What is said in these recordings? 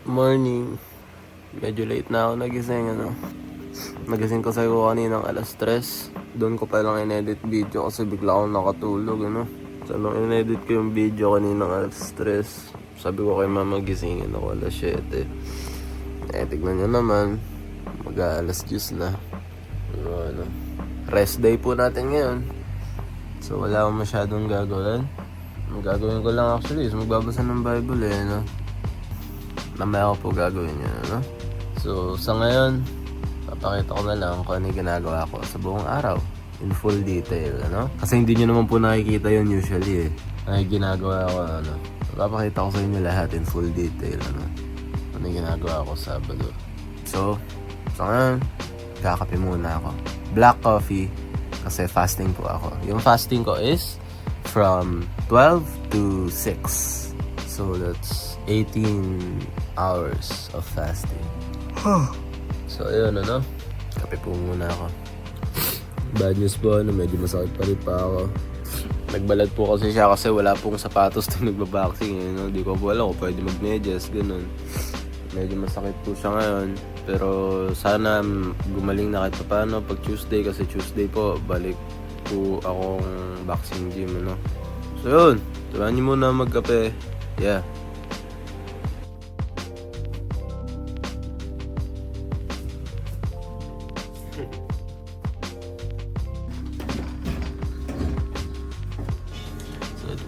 Morning. Medyo late na ako nagising, Nagising kasi ko kaninang alas 3. Doon ko pa lang in-edit video kasi bigla akong nakatulog, So, nung in-edit ko yung video kaninang alas 3, sabi ko kay mama gisingin ako alas 7. Tignan nyo naman, mag-alas 10 na. Pero rest day po natin ngayon. So, wala akong masyadong gagawin. Ang gagawin ko lang actually is magbabasa ng Bible, Mamaya ko po gagawin yun, So, sa ngayon, papakita ko na lang kung ano yung ginagawa ko sa buong araw. In full detail, Kasi hindi nyo naman po nakikita yun usually, Ay ginagawa ko, Papakita ko sa inyo lahat in full detail, Ano yung ginagawa ko sa Sabado. So, sa ngayon, kakape muna ako. Black coffee, kasi fasting po ako. Yung fasting ko is from 12 to 6. So, that's 18 hours of fasting. So, ayun, Kape po muna ako. Bad news po, medyo masakit pa rin pa ako. Nagbalad po kasi siya kasi wala pong sapatos na nagbaboxing, Di ko po alam kung pwede mag-medyas, ganun. Medyo masakit po siya ngayon. Pero sana gumaling na kahit paano pag Tuesday, kasi Tuesday po, balik po akong boxing gym, So, yun. Turuan niyo muna magkape. Yeah.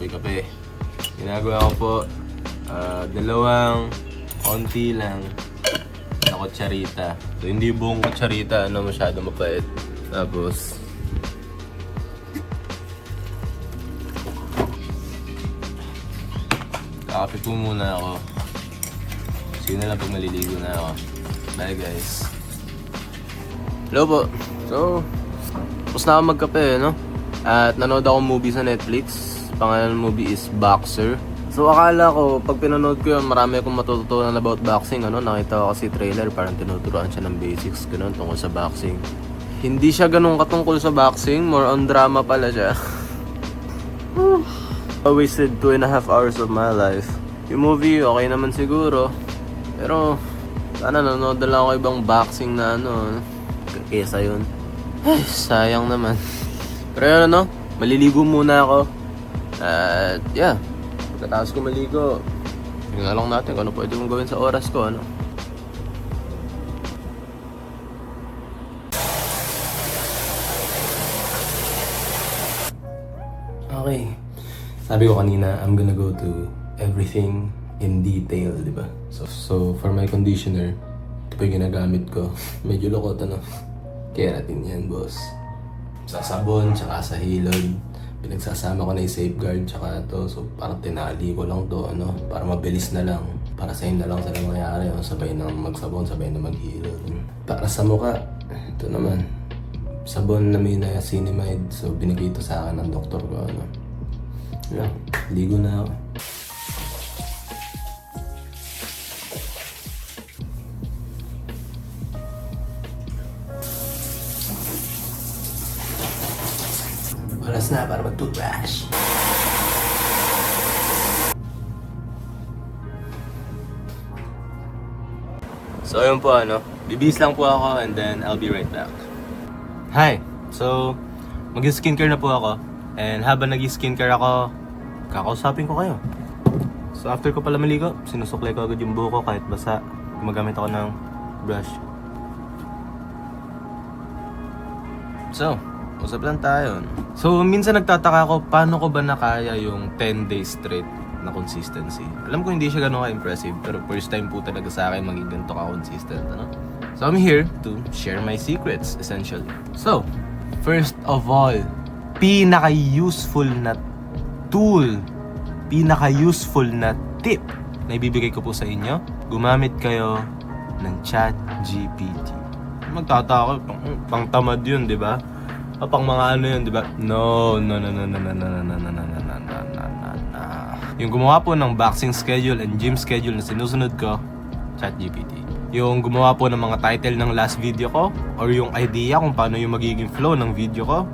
Kape. Ginagawa ko po dalawang konti lang na kutsarita. So, hindi buong kutsarita, masyado mapait. Tapos kakape po muna ako. Sige na lang pag maliligo na ako. Bye guys. Hello po. So, tapos na ako magkape, At nanood ako movie sa Netflix. Pangalan ng movie is Boxer. So akala ko, pag pinanood ko yun, marami akong matututunan about boxing, Nakita ko kasi trailer, parang tinuturuan siya ng basics, tungkol sa boxing. Hindi siya ganun katungkol sa boxing, more on drama pala siya. I wasted 2.5 hours of my life. Yung movie, okay naman siguro. Pero, sana nanonood na lang ako ibang boxing na kesa yun. Ay, sayang naman. Pero yun, maliligo muna ako. At yeah, pagkatapos ko maligo, tingnan lang natin kung ano pwede mong gawin sa oras ko, Okay, sabi ko kanina, I'm gonna go to everything in detail, diba? So for my conditioner, ito pa yung ginagamit ko. Medyo lokot, Keratin yan, boss. Sa sabon, tsaka sa hilod. Pinagsasama ko na yung safeguard tsaka ito. So parang tinali ko lang to, para mabilis na lang. Para sa'yo na lang sila mangyari, sabay na magsabon, sabay na maghilod. Para sa mukha, ito naman. Sabon na may niacinamide. So binigay ito sa akin ng doktor ko, Yeah, ligo na ako. Oras na para mag-toothbrush. So ayun po, bibihis lang po ako and then I'll be right back. Hi! So, mag-skincare na po ako. And habang nag-skincare ako, kakausapin ko kayo. So after ko pala maligo, sinusuklay ko agad yung buhok ko kahit basa. Gumagamit ako ng brush. So, usap lang tayo. So, minsan nagtataka ako, paano ko ba nakaya yung 10 days straight na consistency? Alam ko hindi siya gano'n ka-impressive, pero first time po talaga sa akin maging ganito ka-consistent, So, I'm here to share my secrets, essentially. So, first of all, pinaka-useful na tool, pinaka-useful na tip na ibibigay ko po sa inyo, gumamit kayo ng ChatGPT. Magtataka, pang tamad yun, di ba? Pang mga yun, di ba? No. Yung gumawa po ng boxing schedule and gym schedule na sinusunod ko, ChatGPT. Yung gumawa po ng mga title ng last video ko, or yung idea kung paano yung magiging flow ng video ko,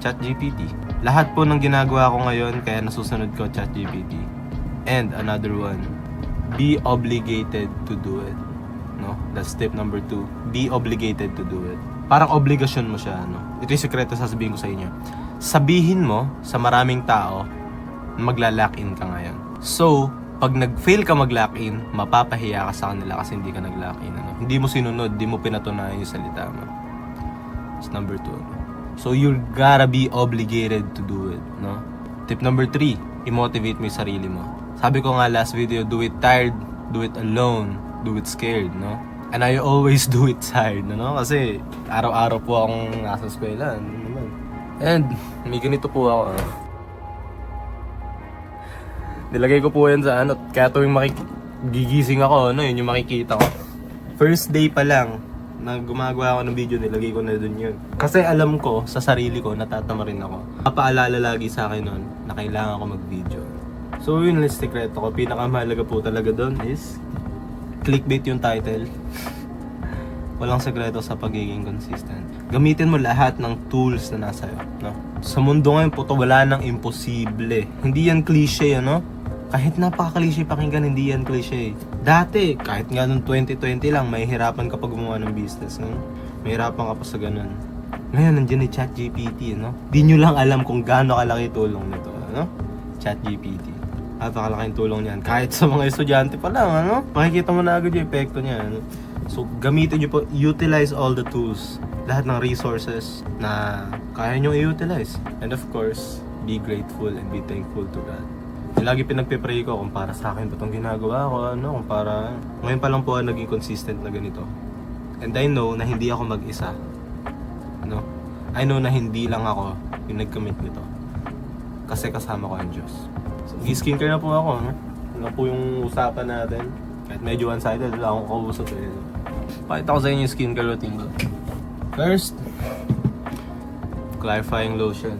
ChatGPT. Lahat po ng ginagawa ko ngayon, kaya nasusunod ko ChatGPT. And another one, be obligated to do it. No? That's tip number 2. Be obligated to do it. Parang obligasyon mo siya, no? Ito yung sekreto sasabihin ko sa inyo. Sabihin mo sa maraming tao na magla-lock in ka ngayon. So, pag nag-fail ka mag-lock in, mapapahiya ka sa kanila kasi hindi ka nag-lock in. Ano? Hindi mo sinunod, hindi mo pinatunayan yung salita mo. That's number 2. So, you gotta be obligated to do it, no? Tip number 3, i-motivate mo yung sarili mo. Sabi ko nga last video, do it tired, do it alone, do it scared, no? And I always do it tired, no? Kasi araw-araw po akong nasa eskwela, ano naman. And may ganito po ako, nilagay ko po yan sa ano, kaya tuwing gigising ako, ano, yun yung makikita ko. First day pa lang na gumagawa ako ng video, nilagay ko na dun yun. Kasi alam ko, sa sarili ko, natatama rin ako. Papaalala lagi sa akin nun na kailangan ko mag-video. So yun lang secret ko. Pinakamahalaga po talaga dun is clickbait yung title. Walang sekreto sa pagiging consistent. Gamitin mo lahat ng tools na nasa iyo, no? Sa mundo ngayon po, wala nang imposible. Hindi yan cliche, ano? Kahit napaka-cliche pakinggan, hindi yan cliche. Dati, kahit nga noong 2020 lang, may hirapan ka pa gumawa ng business, no? May hirapan ka pa sa ganun. Ngayon, nandiyan ni ChatGPT, no? Di nyo lang alam kung gaano kalaki tulong nito, no? ChatGPT. Napakalaking tulong niyan. Kahit sa mga estudyante pa lang, ano? Makikita mo na agad yung epekto niya, ano? So, gamitin nyo po, utilize all the tools. Lahat ng resources na kaya nyo i-utilize. And of course, be grateful and be thankful to God. Lagi pinagpipray ko kung para sa akin ba itong ginagawa ko, ano? Kung para... Ngayon pa lang po naging consistent na ganito. And I know na hindi ako mag-isa. No? I know na hindi lang ako yung nag-commit nito. Kasi kasama ko ang Diyos. So, skincare na po ako, no? Ano po yung usapan natin? Kahit medyo one-sided, wala akong kausap eh. Pakita ko sa inyo yung skincare routine ko. First, clarifying lotion.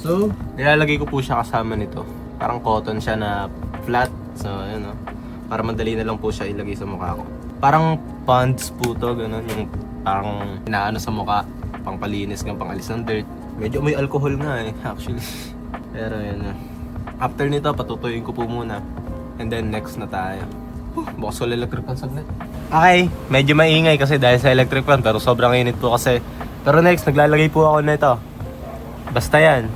So, nilalagay ko po siya kasama nito. Parang cotton siya na flat. So, ayun, no? Para madali na lang po siya ilagay sa mukha ko. Parang Ponds po to, gano'n. Yung parang inaano sa mukha. Pangpalinis ng pangalis ng dirt. Medyo may alcohol nga eh, actually. Pero yun na. After nito, patutuyuin ko po muna. And then next na tayo. Bukas wala electric fan saglit. Okay, medyo maingay kasi dahil sa electric fan, pero sobrang init po kasi. Pero next, naglalagay po ako nito. Basta yan.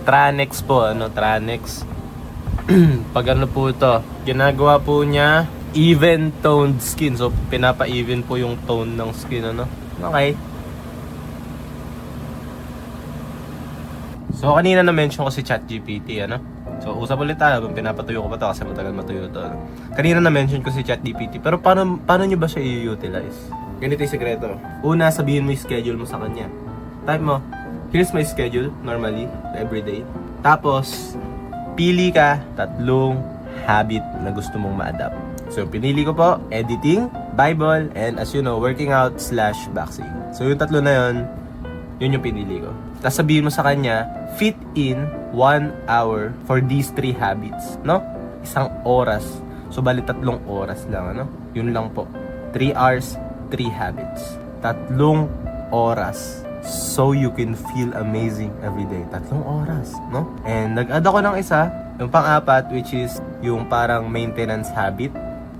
Tranex po, ano, Tranex. Pag ano po ito, ginagawa po niya even toned skin. So, pinapa-even po yung tone ng skin, ano. Okay. So, kanina na-mention ko si ChatGPT, ano? So, usap ulit tayo. Pinapatuyo ko pa to kasi matagal matuyo to. Kanina na-mention ko si ChatGPT. Pero paano nyo ba siya i-utilize? Ganito yung sekreto. Una, sabihin mo yung schedule mo sa kanya. Type mo, here's my schedule, normally, everyday. Tapos, pili ka 3 habit na gusto mong ma-adapt. So, pinili ko po, editing, Bible, and as you know, working out / boxing. So, yung 3 na yun yung pinili ko. Tapos sabihin mo sa kanya, fit in 1 hour for these 3 habits, no? 1 oras. So, bali 3 oras lang, ano? Yun lang po. 3 hours, 3 habits. 3 oras. So you can feel amazing every day. 3 oras, no? And nag-add ako ng isa, yung pang-4, which is yung parang maintenance habit.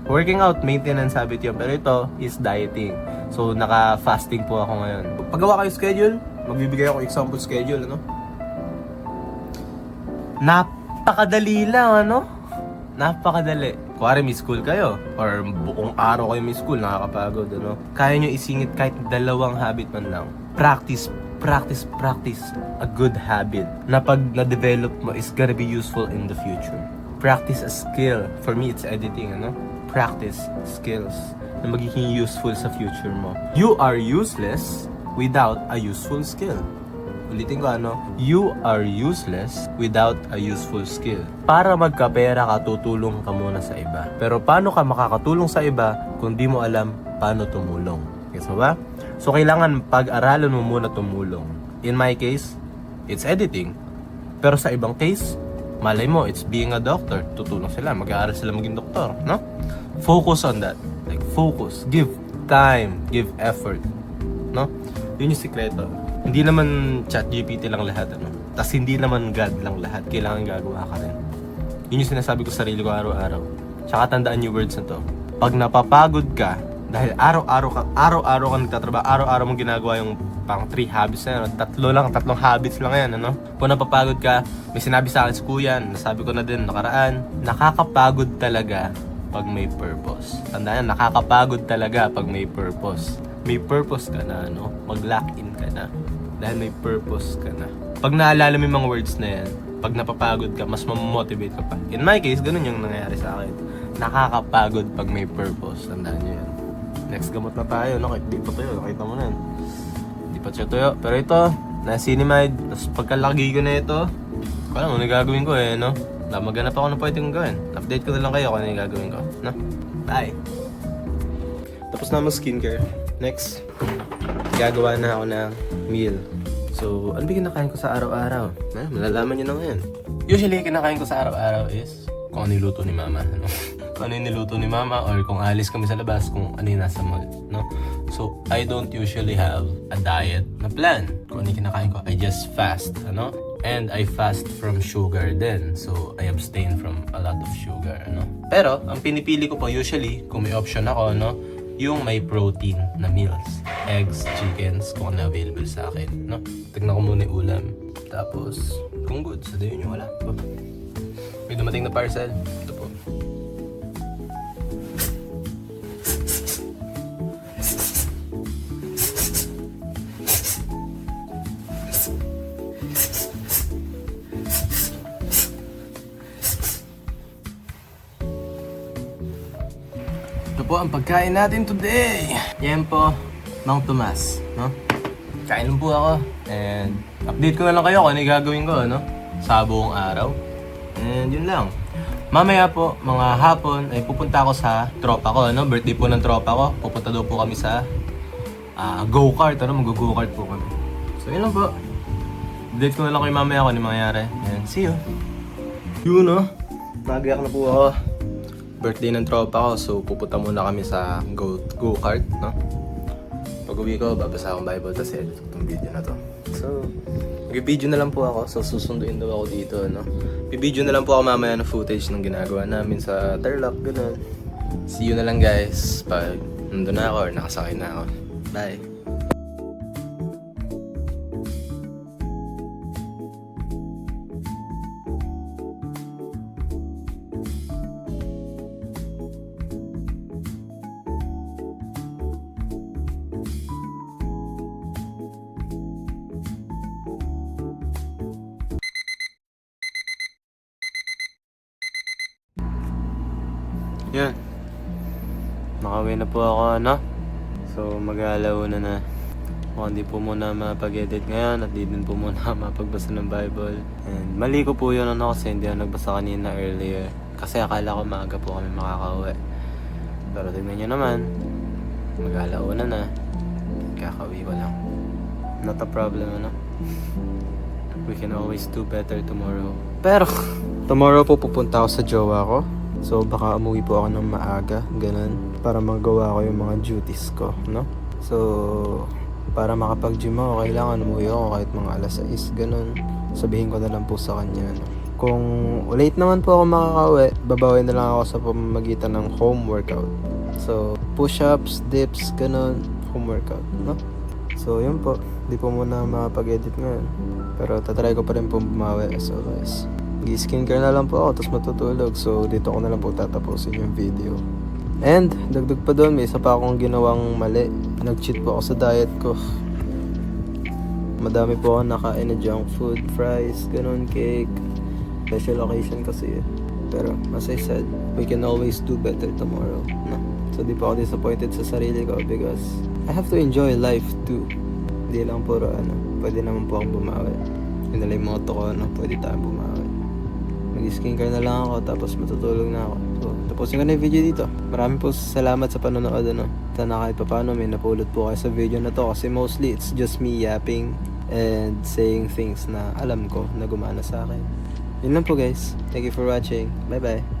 Working out, maintenance habit yun. Pero ito is dieting. So, naka-fasting po ako ngayon. Paggawa kayo schedule, magbibigay ako example schedule, ano? Napakadali lang, ano? Napakadali. Kuwari may school kayo, or buong araw kayo may school, nakakapagod, ano? Kaya nyo isingit kahit 2 habit man lang. Practice a good habit na pag na-develop mo is gonna be useful in the future. Practice a skill. For me, it's editing, ano? Practice skills na magiging useful sa future mo. You are useless without a useful skill. Ulitin ko, ano? You are useless without a useful skill. Para magkapera ka, tutulong ka muna sa iba. Pero paano ka makakatulong sa iba kung di mo alam paano tumulong? Gets mo ba? So, kailangan pag-aralan mo muna tumulong. In my case, it's editing. Pero sa ibang case, malay mo, it's being a doctor. Tutulong sila, mag-aaral sila maging doktor, no? Focus on that. Like, focus. Give time. Give effort. No? Yun yung sikreto. Hindi naman ChatGPT lang lahat, ano? Tas hindi naman God lang lahat. Kailangan gagawa ka rin. Yun yung sinasabi ko sa sarili ko araw-araw. Tsaka tandaan yung words na to. Pag napapagod ka, dahil araw-araw ka nagtatrabaho, araw-araw mong ginagawa yung pang 3 habits na yun. Tatlong habits lang yan, ano? Kung napapagod ka, may sinabi sa akin si Kuya, nasabi ko na din nakaraan, nakakapagod talaga pag may purpose. Tandaan, nakakapagod talaga pag may purpose. May purpose ka na, ano? Mag-lock in ka na. Dahil may purpose ka na. Pag naalala mo yung mga words na yan, pag napapagod ka, mas mamotivate ka pa. In my case, ganun yung nangyayari sa akin. Nakakapagod pag may purpose. Tandaan nyo yan. Next gamot na tayo, no? Di pa tuyo, nakita mo na yan. Di pa siya tuyo. Pero ito, na-cinemide. Tapos pagkalaki ko na ito, alam mo, nagagawin ko eh, no? Maghanap ako ng pwede kong gawin. Update ko na lang kayo kung ano yung gagawin ko, no? Bye! Tapos na mo skincare. Next, gagawa na ako ng meal. So, ano ba kinakain ko sa araw-araw? Malalaman nyo na ngayon. Usually, kinakain ko sa araw-araw is kung ano yung luto ni Mama, no? Kung ano yung niluto ni Mama or kung alis kami sa labas, kung ano yung nasa mall, no? So, I don't usually have a diet na plan. Kung ano yung kinakain ko, I just fast, ano? And I fast from sugar din. So, I abstain from a lot of sugar, ano? Pero, ang pinipili ko po usually, kung may option ako, no? Yung may protein na meals. Eggs, chickens, kung ano available sa akin, no? Tignan ko muna yung ulam. Tapos, kung good, sabihin nyo, wala po. May dumating na parcel. Ito po. Ito po ang pagkain natin today. Yan po, Mang Tomas, no? Kain lang po ako. And update ko na lang kayo kung ano yung gagawin ko, no? Sa buong araw. And yun lang. Mamaya po, mga hapon, ay pupunta ako sa tropa ko, no? Birthday po ng tropa ko. Pupunta daw po kami sa go-kart, ano? Mag-go-kart po kami. So yun lang po. Update ko na lang kayo mamaya kung ano yung mangyayari. And see you. Yun, no? Nagayak na po ako. Birthday ng tropa ko, so pupunta muna kami sa go-kart, no? Pag-uwi ko, babasa akong Bible, tapos edit ko itong video na to. So, mag-video na lang po ako, so susunduin daw ako dito, no? Bibideo na lang po ako mamaya ng footage ng ginagawa namin sa Tarlac, gano'n. See you na lang guys, pag nandun na ako or nakasakay na ako. Bye! Yan. Nakauwi na po ako, ano? So, mag-aalauna na. Mukhang di po muna mapag-edit ngayon at di din po muna mapagbasa ng Bible. And mali ko po yun, ano, kasi hindi ako nagbasa kanina earlier. Kasi akala ko maaga po kami makakauwi. Pero tignan nyo naman, mag-aalauna na. Kakauwi ko lang. Not a problem, ano? We can always do better tomorrow. Pero, tomorrow po pupunta ako sa jowa ko. So baka umuwi po ako ng maaga, ganun, para magawa ko yung mga duties ko, no? So, para makapag-gym ako, kailangan umuwi ako kahit mga alas 6, ganun. Sabihin ko na lang po sa kanya, no? Kung late naman po ako makakauwi, babawi na lang ako sa pamamagitan ng home workout. So, push-ups, dips, ganun, home workout, no? So, yun po. Di po muna makapag-edit ngayon. Pero tatry ko pa rin po bumawi as always. Skincare na lang po ako, tapos matutulog. So, dito ko na lang po tatapusin yung video. And, dagdag pa doon, may isa pa akong ginawang mali. Nag-cheat po ako sa diet ko. Madami po ako nakain na junk food, fries, ganun, cake. Special occasion kasi eh. Pero, as I said, we can always do better tomorrow, no? So, di pa ako disappointed sa sarili ko because I have to enjoy life too. Hindi lang puro pwede naman po akong bumawi. Yun na lang yung motto ko, pwede tayong bumawi. Mag-skincare na lang ako, tapos matutulog na ako. So, tapusin ko na yung video dito. Maraming po salamat sa panonood, Sana kahit paano may napulot po kayo sa video na to. Kasi mostly, it's just me yapping and saying things na alam ko na gumana sa akin. Yun lang po guys. Thank you for watching. Bye bye.